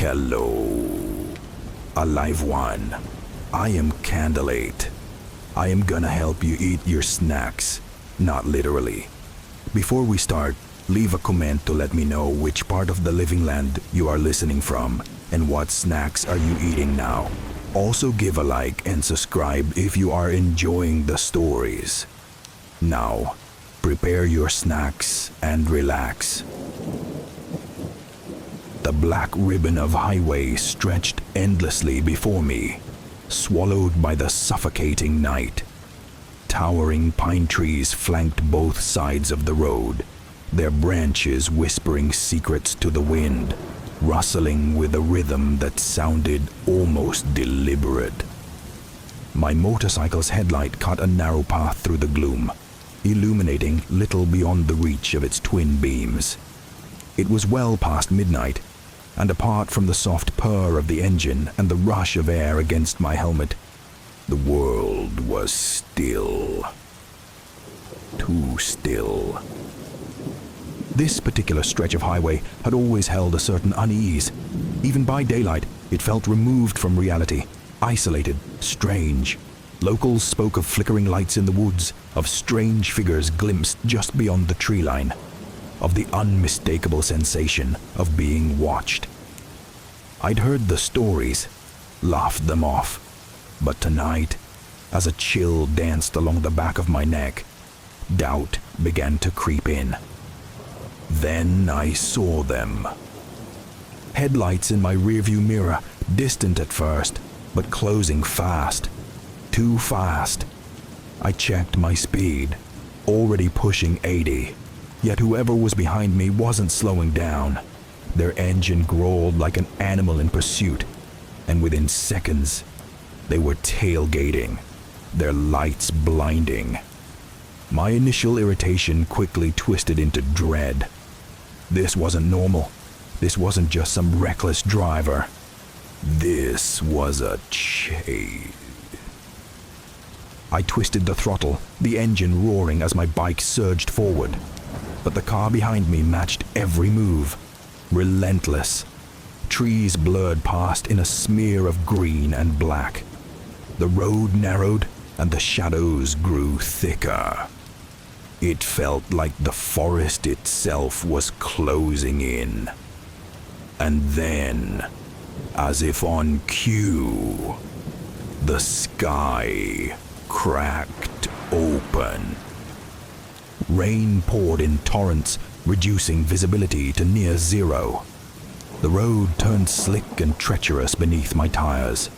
Hello, alive one. I am Candleate. I am gonna help you eat your snacks, not literally. Before we start, leave a comment to let me know which part of the living land you are listening from and what snacks are you eating now. Also give a like and subscribe if you are enjoying the stories. Now, prepare your snacks and relax. The black ribbon of highway stretched endlessly before me, swallowed by the suffocating night. Towering pine trees flanked both sides of the road, their branches whispering secrets to the wind, rustling with a rhythm that sounded almost deliberate. My motorcycle's headlight cut a narrow path through the gloom, illuminating little beyond the reach of its twin beams. It was well past midnight, and apart from the soft purr of the engine and the rush of air against my helmet, the world was still. Too still. This particular stretch of highway had always held a certain unease. Even by daylight, it felt removed from reality, isolated, strange. Locals spoke of flickering lights in the woods, of strange figures glimpsed just beyond the tree line, of the unmistakable sensation of being watched. I'd heard the stories, laughed them off, but tonight, as a chill danced along the back of my neck, doubt began to creep in. Then I saw them. Headlights in my rearview mirror, distant at first, but closing fast. Too fast. I checked my speed, already pushing 80. Yet whoever was behind me wasn't slowing down. Their engine growled like an animal in pursuit, and within seconds, they were tailgating, their lights blinding. My initial irritation quickly twisted into dread. This wasn't normal. This wasn't just some reckless driver. This was a chase. I twisted the throttle, the engine roaring as my bike surged forward. But the car behind me matched every move, relentless. Trees blurred past in a smear of green and black. The road narrowed and the shadows grew thicker. It felt like the forest itself was closing in. And then, as if on cue, the sky cracked open. Rain poured in torrents, reducing visibility to near zero. The road turned slick and treacherous beneath my tires.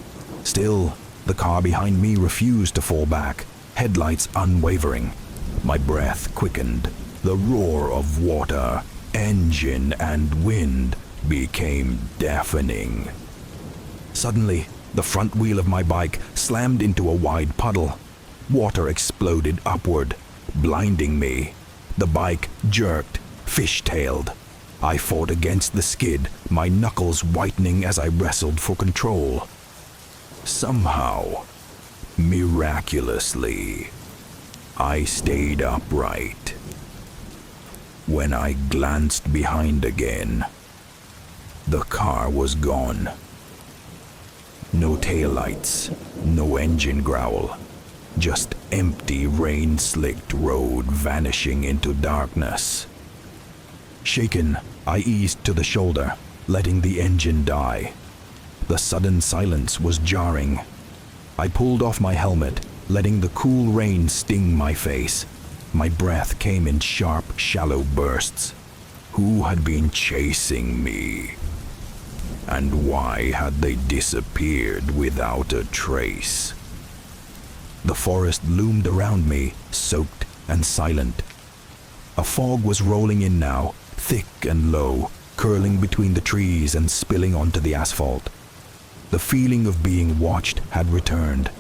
Still, the car behind me refused to fall back, headlights unwavering. My breath quickened. The roar of water, engine, and wind became deafening. Suddenly, the front wheel of my bike slammed into a wide puddle. Water exploded upward, blinding me. The bike jerked, fish-tailed. I fought against the skid, my knuckles whitening as I wrestled for control. Somehow, miraculously, I stayed upright. When I glanced behind again, the car was gone. No taillights, no engine growl. Just empty, rain-slicked road vanishing into darkness. Shaken, I eased to the shoulder, letting the engine die. The sudden silence was jarring. I pulled off my helmet, letting the cool rain sting my face. My breath came in sharp, shallow bursts. Who had been chasing me? And why had they disappeared without a trace? The forest loomed around me, soaked and silent. A fog was rolling in now, thick and low, curling between the trees and spilling onto the asphalt. The feeling of being watched had returned,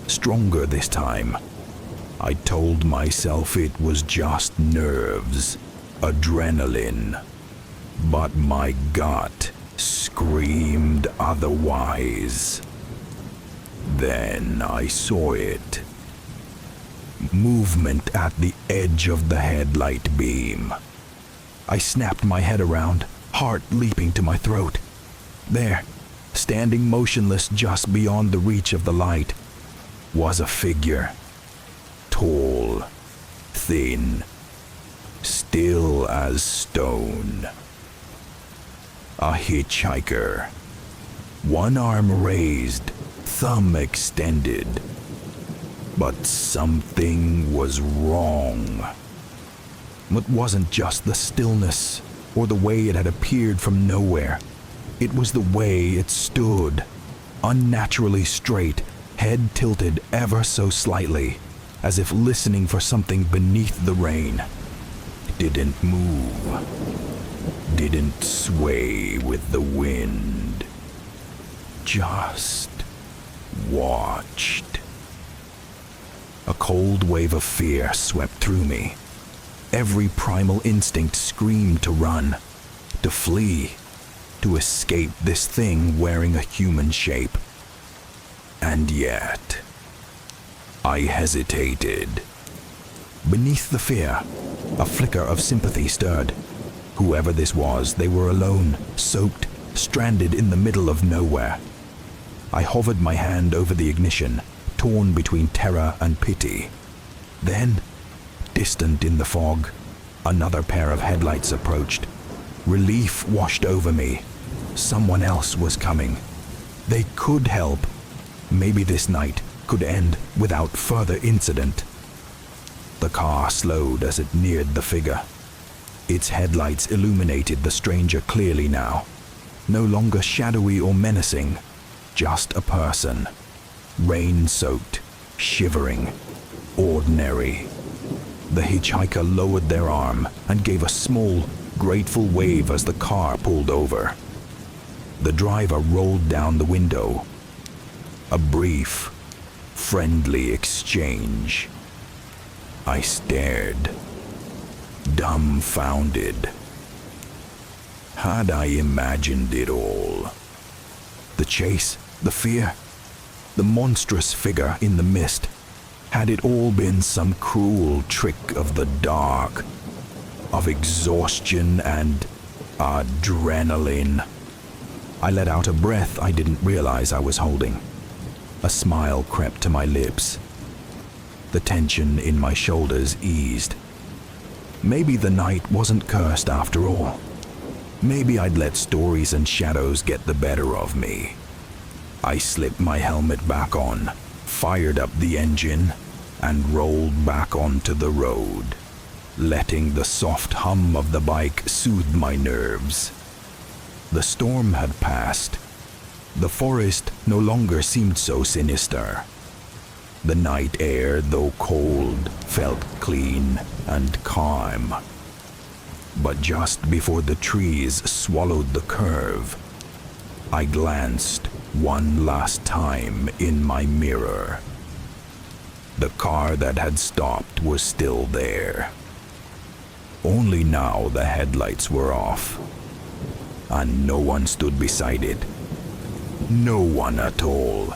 stronger this time. I told myself it was just nerves, adrenaline. But my gut screamed otherwise. Then I saw it. Movement at the edge of the headlight beam. I snapped my head around, heart leaping to my throat. There, standing motionless just beyond the reach of the light, was a figure. Tall, thin, still as stone. A hitchhiker. One arm raised, thumb extended. But something was wrong. It wasn't just the stillness or the way it had appeared from nowhere. It was the way it stood, unnaturally straight, head tilted ever so slightly, as if listening for something beneath the rain. Didn't move. Didn't sway with the wind. Just watched. A cold wave of fear swept through me. Every primal instinct screamed to run, to flee, to escape this thing wearing a human shape. And yet, I hesitated. Beneath the fear, a flicker of sympathy stirred. Whoever this was, they were alone, soaked, stranded in the middle of nowhere. I hovered my hand over the ignition, torn between terror and pity. Then, distant in the fog, another pair of headlights approached. Relief washed over me. Someone else was coming. They could help. Maybe this night could end without further incident. The car slowed as it neared the figure. Its headlights illuminated the stranger clearly now. No longer shadowy or menacing, just a person. Rain-soaked, shivering, ordinary. The hitchhiker lowered their arm and gave a small, grateful wave as the car pulled over. The driver rolled down the window. A brief, friendly exchange. I stared, dumbfounded. Had I imagined it all? The chase, the fear, the monstrous figure in the mist. Had it all been some cruel trick of the dark, of exhaustion and adrenaline? I let out a breath I didn't realize I was holding. A smile crept to my lips. The tension in my shoulders eased. Maybe the night wasn't cursed after all. Maybe I'd let stories and shadows get the better of me. I slipped my helmet back on, fired up the engine, and rolled back onto the road, letting the soft hum of the bike soothe my nerves. The storm had passed. The forest no longer seemed so sinister. The night air, though cold, felt clean and calm. But just before the trees swallowed the curve, I glanced one last time in my mirror. The car that had stopped was still there. Only now the headlights were off, and no one stood beside it. No one at all.